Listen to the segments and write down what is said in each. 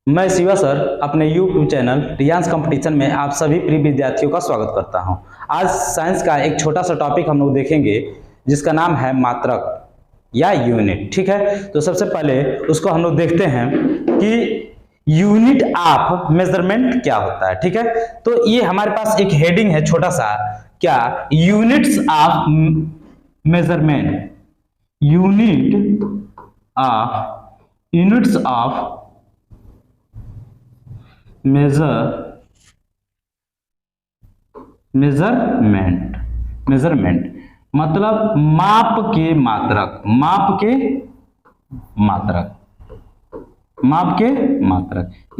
मैं शिवा सर अपने YouTube channel रियांस competition में आप सभी प्रिय विद्यार्थियों का स्वागत करता हूं। आज साइंस का एक छोटा सा टॉपिक हम लोग देखेंगे जिसका नाम है मात्रक या यूनिट। ठीक है, तो सबसे पहले उसको हम लोग देखते हैं कि यूनिट ऑफ मेजरमेंट क्या होता है। ठीक है, तो ये हमारे पास एक हेडिंग है छोटा सा, क्या units of measurement, units of measurement मतलब माप के मात्रक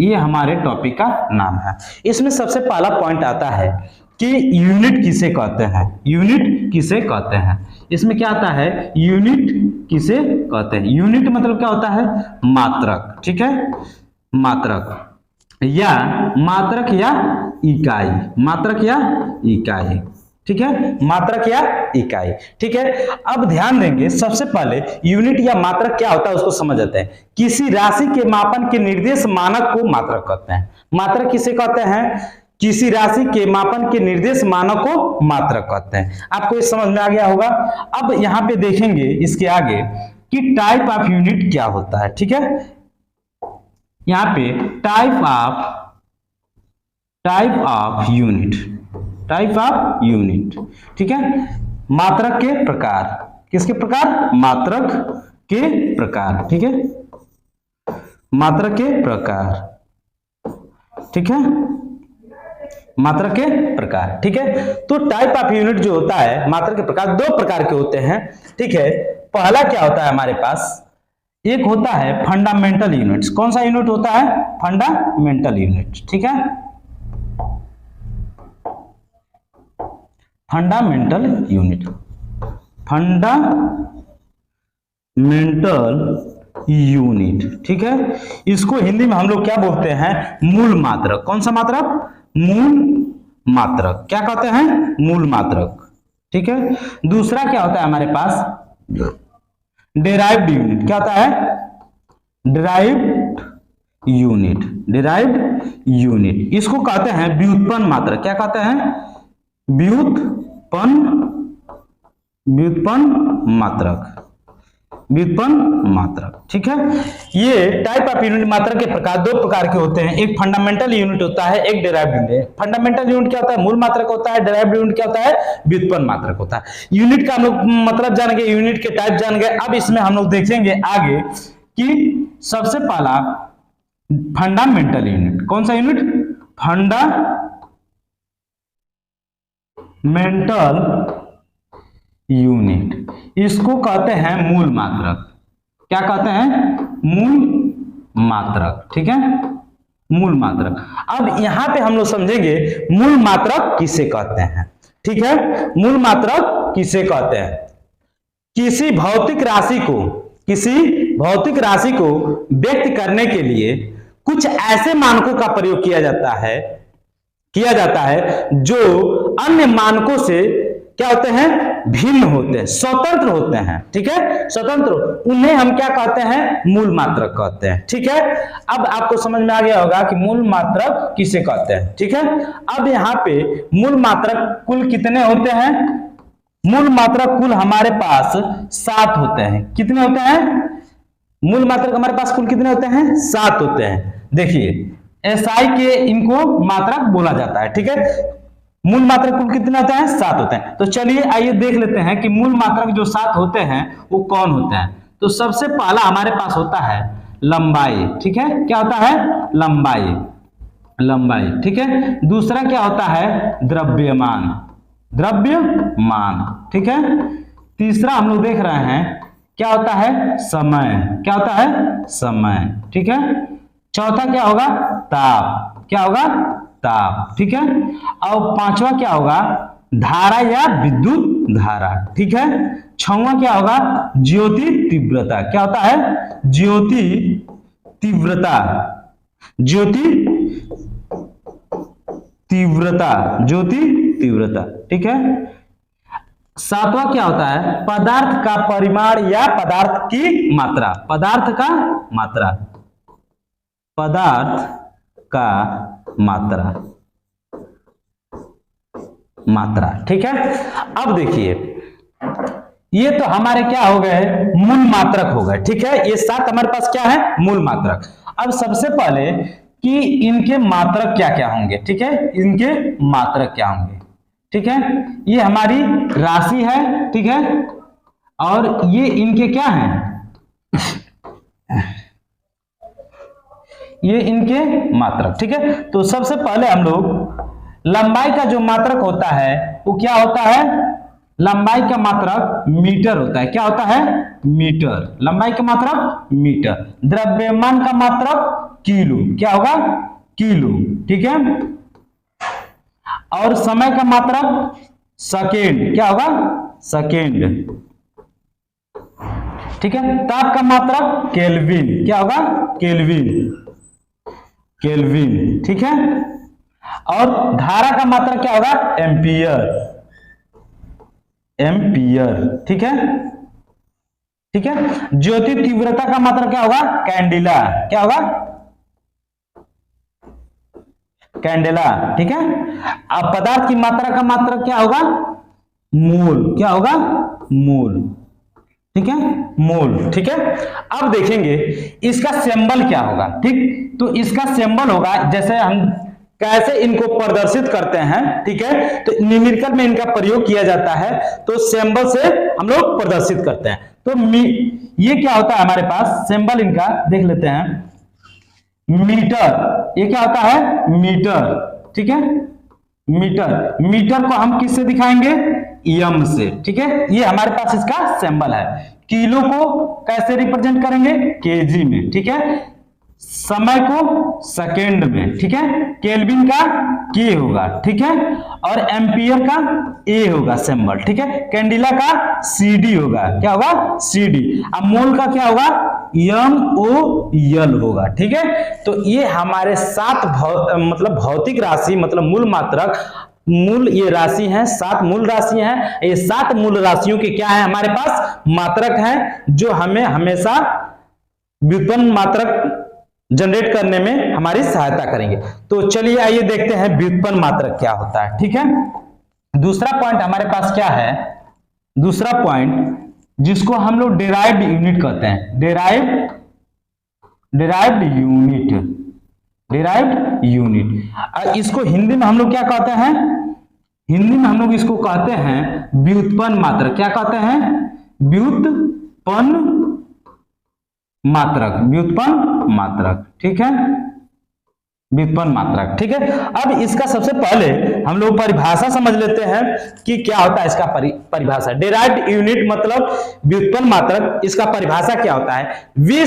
ये हमारे टॉपिक का नाम है। इसमें सबसे पहला पॉइंट आता है कि यूनिट किसे कहते हैं। इसमें क्या आता है, यूनिट किसे कहते हैं। यूनिट मतलब क्या होता है, मात्रक। ठीक है, मात्रक या इकाई। ठीक है, मात्रक या इकाई। ठीक है, अब ध्यान देंगे, सबसे पहले यूनिट या मात्रक क्या होता है उसको समझ जाते हैं। किसी राशि के मापन के निर्देश मानक को मात्रक कहते हैं। मात्रक किसे कहते हैं, किसी राशि के मापन के निर्देश मानक को मात्रक कहते हैं। आपको ये समझ में आ गया होगा। अब यहां पे देखेंगे इसके आगे कि टाइप ऑफ यूनिट क्या होता है। ठीक है, यहां पे टाइप ऑफ यूनिट। ठीक है, मात्रक के प्रकार। किसके प्रकार, मात्रक के प्रकार। ठीक है, मात्रक के प्रकार। ठीक है, मात्रक के प्रकार। ठीक है, तो टाइप ऑफ यूनिट जो होता है, मात्रक के प्रकार दो प्रकार के होते हैं। ठीक है, पहला क्या होता है हमारे पास, एक होता है फंडामेंटल यूनिट्स। कौन सा यूनिट होता है, फंडामेंटल यूनिट। ठीक है, फंडामेंटल यूनिट ठीक है, इसको हिंदी में हम लोग क्या बोलते हैं, मूल मात्रक। कौन सा मात्रक, मूल मात्रक। क्या कहते हैं, मूल मात्रक। ठीक है, दूसरा क्या होता है हमारे पास, डेराइव्ड यूनिट। क्या होता है, डेराइव्ड यूनिट। इसको कहते हैं व्युत्पन्न मात्रक। क्या कहते हैं, व्युत्पन्न मात्रक। ठीक है, ये टाइप ऑफ यूनिट मात्रक के प्रकार दो प्रकार के होते हैं। एक फंडामेंटल यूनिट होता है, एक डेराइव्ड यूनिट। फंडामेंटल यूनिट क्या होता है, मूल मात्रक होता है। डेराइव्ड यूनिट क्या होता है, व्युत्पन्न मात्रक होता है। यूनिट का हम लोग मतलब जान गए, यूनिट के टाइप जान गए। अब इसमें हम लोग देखेंगे आगे कि सबसे पहला फंडामेंटल यूनिट। कौन सा यूनिट, फंडामेंटल यूनिट। इसको कहते हैं मूल मात्रक। क्या कहते हैं, मूल मात्रक। ठीक है, मूल मात्रक। अब यहां पे हम लोग समझेंगे मूल मात्रक किसे कहते हैं। ठीक है, मूल मात्रक किसे कहते हैं, किसी भौतिक राशि को व्यक्त करने के लिए कुछ ऐसे मानकों का प्रयोग किया जाता है जो अन्य मानकों से क्या होते हैं, भिन्न होते हैं, स्वतंत्र होते हैं। ठीक है, स्वतंत्र, उन्हें हम क्या कहते हैं, मूल मात्रक कहते हैं। ठीक है, अब आपको समझ में आ गया होगा कि मूल मात्रक किसे कहते हैं। ठीक है, अब यहाँ पे मूल मात्रक कुल कितने होते हैं, मूल मात्रक कुल हमारे पास 7 होते हैं। कितने होते हैं, मूल मात्रक हमारे पास कुल कितने होते हैं, 7 होते हैं। देखिए एसआई के इनको मात्रक बोला जाता है। ठीक है, मूल मात्रक कुल कितने होते हैं, 7 होते हैं। तो चलिए आइए देख लेते हैं कि मूल मात्रक जो 7 होते हैं वो कौन होते हैं। तो सबसे पहला हमारे पास होता है लंबाई। ठीक है, क्या होता है, लंबाई। ठीक है, दूसरा क्या होता है, द्रव्यमान। ठीक है, तीसरा हम लोग देख रहे हैं क्या होता है, समय। क्या होता है, समय। ठीक है, चौथा क्या होगा, ताप। क्या होगा, ताप। ठीक है, और पांचवा क्या होगा, धारा या विद्युत धारा। ठीक है, छठवां क्या होगा, ज्योति तीव्रता। क्या होता है, ज्योति तीव्रता। ठीक है, सातवां क्या होता है, पदार्थ का परिमाण या पदार्थ की मात्रा। पदार्थ का मात्रा, ठीक है। अब देखिए ये तो हमारे क्या हो गए, मूल मात्रक हो गए, ठीक है। ये 7 हमारे पास क्या है, मूल मात्रक। अब सबसे पहले कि इनके मात्रक क्या क्या होंगे, ठीक है, इनके मात्रक क्या होंगे, ठीक है। ये हमारी राशि है, ठीक है, और ये इनके क्या हैं, ये इनके मात्रक, ठीक है। तो सबसे पहले हम लोग लंबाई का जो मात्रक होता है वो क्या होता है, लंबाई का मात्रक मीटर होता है। क्या होता है, मीटर। लंबाई का मात्रक मीटर। द्रव्यमान का मात्रक किलो, क्या होगा, किलो, ठीक है। और समय का मात्रक सेकेंड, क्या होगा, सेकेंड, ठीक है। ताप का मात्रक केल्विन, क्या होगा, केल्विन, केल्विन, ठीक है। और धारा का मात्रक क्या होगा, एम्पियर, एम्पियर, ठीक है, ठीक है। ज्योति तीव्रता का मात्रक क्या होगा, कैंडिला, क्या होगा, कैंडेला, ठीक है। अब पदार्थ की मात्रा का मात्रक क्या होगा, मोल, क्या होगा, मोल, ठीक है, मोल, ठीक है। अब देखेंगे इसका सिंबल क्या होगा, ठीक। तो इसका सिंबल होगा, जैसे हम कैसे इनको प्रदर्शित करते हैं, ठीक है, तो न्यूमेरिकल में इनका प्रयोग किया जाता है, तो सिंबल से हम लोग प्रदर्शित करते हैं। तो ये क्या होता है हमारे पास, सिंबल इनका देख लेते हैं। मीटर, ये क्या होता है, मीटर, ठीक है, मीटर। मीटर को हम किससे दिखाएंगे, एम से, ठीक है। ये हमारे पास इसका सिंबल है। किलो को कैसे रिप्रेजेंट करेंगे, केजी में, ठीक है। समय को सेकेंड में, ठीक है। केल्विन का के होगा, ठीक है। और एम्पियर का ए होगा सिंबल, ठीक है। कैंडिला का सीडी होगा, क्या होगा, सीडी। अब मोल का क्या होगा, एम ओ एल होगा, ठीक है। तो ये हमारे 7 मतलब भौतिक राशि, मतलब मूल मात्रक, मूल ये राशि है, 7 मूल राशि हैं। ये 7 मूल राशियों के क्या है हमारे पास, मात्रक हैं, जो हमें हमेशा व्युत्पन्न मात्रक जनरेट करने में हमारी सहायता करेंगे। तो चलिए आइए देखते हैं व्युत्पन्न मात्रक क्या होता है, ठीक है। दूसरा पॉइंट हमारे पास क्या है, दूसरा पॉइंट जिसको हम लोग डिराइव्ड यूनिट कहते हैं, डिराइव्ड यूनिट, डिराइव्ड यूनिट। इसको हिंदी में हम लोग क्या कहते हैं, हिंदी में हम लोग इसको कहते हैं व्युत्पन्न मात्रक। क्या कहते हैं, व्युत्पन्न मात्रक, व्युत्पन्न मात्रक, ठीक है, व्युत्पन्न मात्रक, ठीक है। अब इसका सबसे पहले हम लोग परिभाषा समझ लेते हैं कि क्या होता है इसका परिभाषा। डिराइव्ड यूनिट मतलब व्युत्पन्न मात्रक, इसका परिभाषा क्या होता है, वे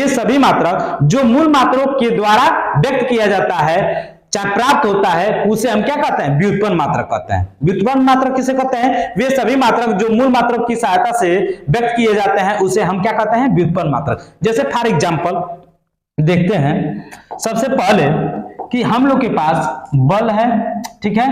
सभी मात्रक जो मूल मात्रों के द्वारा व्यक्त किया जाता है, चाहे प्राप्त होता है, उसे हम क्या कहते हैं, व्युत्पन्न मात्रक कहते हैं। व्युत्पन्न मात्रक किसे कहते हैं, वे सभी मात्रक जो मूल मात्रक की सहायता से व्यक्त किए जाते हैं, उसे हम क्या कहते हैं, व्युत्पन्न मात्रक। जैसे फॉर एग्जांपल देखते हैं सबसे पहले कि हम लोग के पास बल है, ठीक है,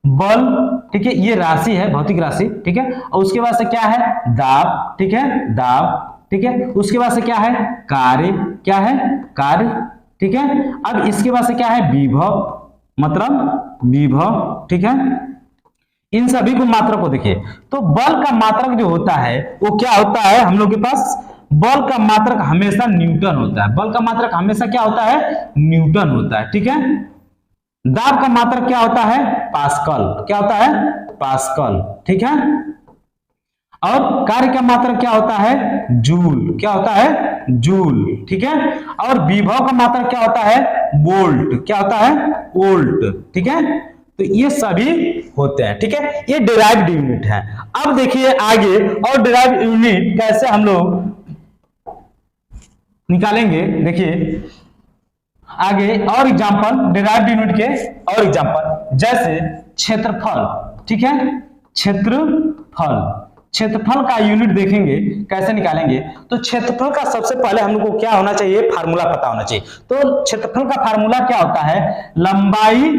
बल, ठीक है, ये राशि है, भौतिक राशि, ठीक है। और उसके बाद से क्या है, दाब, ठीक है, दाब, ठीक है। उसके बाद से क्या है, कार्य, क्या है, कार्य, ठीक है। अब इसके बाद से क्या है, विभव, मतलब विभव, ठीक है। इन सभी को मात्रक को देखिए, तो बल का मात्रक जो होता है वो क्या होता है, हम लोग के पास बल का मात्रक हमेशा न्यूटन होता है। बल का मात्रक हमेशा क्या होता है, न्यूटन होता है, ठीक है। दाब का मात्रक क्या होता है, पास्कल, क्या होता है, पास्कल, ठीक है। और कार्य का मात्रक क्या होता है, जूल, क्या होता है, जूल, ठीक है। और विभव का मात्रक क्या होता है, वोल्ट, क्या होता है, वोल्ट, ठीक है। तो ये सभी होते हैं, ठीक है। ये डिराइव्ड यूनिट है। अब देखिए आगे और डिराइव्ड यूनिट कैसे हम लोग निकालेंगे, देखिए आगे और एग्जांपल डिराइव्ड यूनिट के और एग्जांपल, जैसे क्षेत्रफल, ठीक है, क्षेत्रफल, क्षेत्रफल का यूनिट देखेंगे कैसे निकालेंगे। तो क्षेत्रफल का सबसे पहले हम लोग को क्या होना चाहिए, फार्मूला पता होना चाहिए। तो क्षेत्रफल का फार्मूला क्या होता है, लंबाई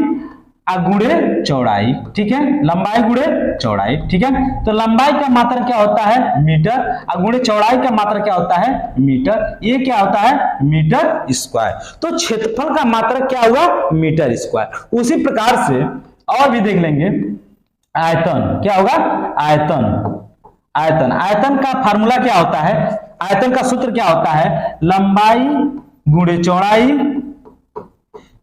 गुणे चौड़ाई, ठीक है, लंबाई गुणे चौड़ाई, ठीक है। तो लंबाई का मात्रा क्या होता है मीटर, गुणे चौड़ाई का मात्रा क्या होता है मीटर, ये क्या होता है मीटर स्क्वायर। तो क्षेत्रफल का मात्रा क्या हुआ मीटर स्क्वायर। उसी प्रकार से और भी देख लेंगे, आयतन क्या होगा, आयतन, आयतन, आयतन का फार्मूला क्या होता है, आयतन का सूत्र क्या होता है, लंबाई गुणे चौड़ाई,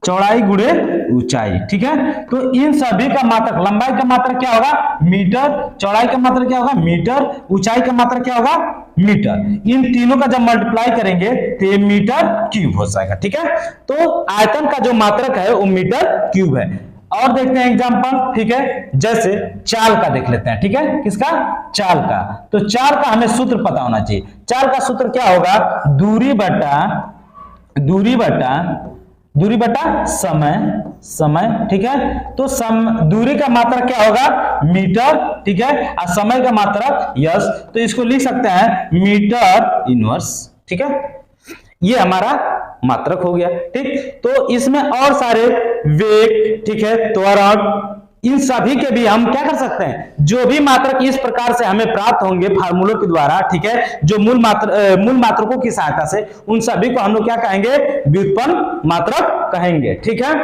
चौड़ाई गुणे ऊंचाई, ठीक है। तो इन सभी का मात्रक, लंबाई का मात्रक क्या होगा मीटर, चौड़ाई का मात्रक क्या होगा मीटर, ऊंचाई का मात्रक क्या होगा मीटर। इन तीनों का जब मल्टीप्लाई करेंगे तो ये मीटर क्यूब हो जाएगा, ठीक है। तो आयतन का जो मात्रक है वो मीटर क्यूब है। और देखते हैं एग्जांपल, ठीक है, जैसे चाल का देख लेते हैं, ठीक है, किसका, चाल का। तो चाल का हमें सूत्र पता होना चाहिए। चाल का सूत्र क्या होगा, दूरी बटा समय, समय, ठीक है। तो दूरी का मात्रक क्या होगा मीटर, ठीक है, और समय का मात्रक यस। तो इसको लिख सकते हैं मीटर इनवर्स, ठीक है, ये हमारा मात्रक हो गया, ठीक। तो इसमें और सारे वेग, ठीक है, त्वरण, इन सभी के भी हम क्या कर सकते हैं, जो भी मात्रक इस प्रकार से हमें प्राप्त होंगे फार्मूलों के द्वारा, ठीक है, जो मूल मात्रकों की सहायता से, उन सभी को हम लोग क्या कहेंगे, व्युत्पन्न मात्रक कहेंगे, ठीक है।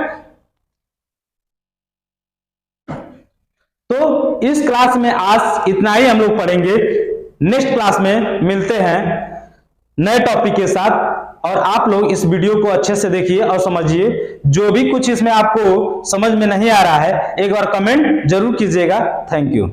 तो इस क्लास में आज इतना ही हम लोग पढ़ेंगे। नेक्स्ट क्लास में मिलते हैं नए टॉपिक के साथ, और आप लोग इस वीडियो को अच्छे से देखिए और समझिए। जो भी कुछ इसमें आपको समझ में नहीं आ रहा है एक बार कमेंट जरूर कीजिएगा। Thank you.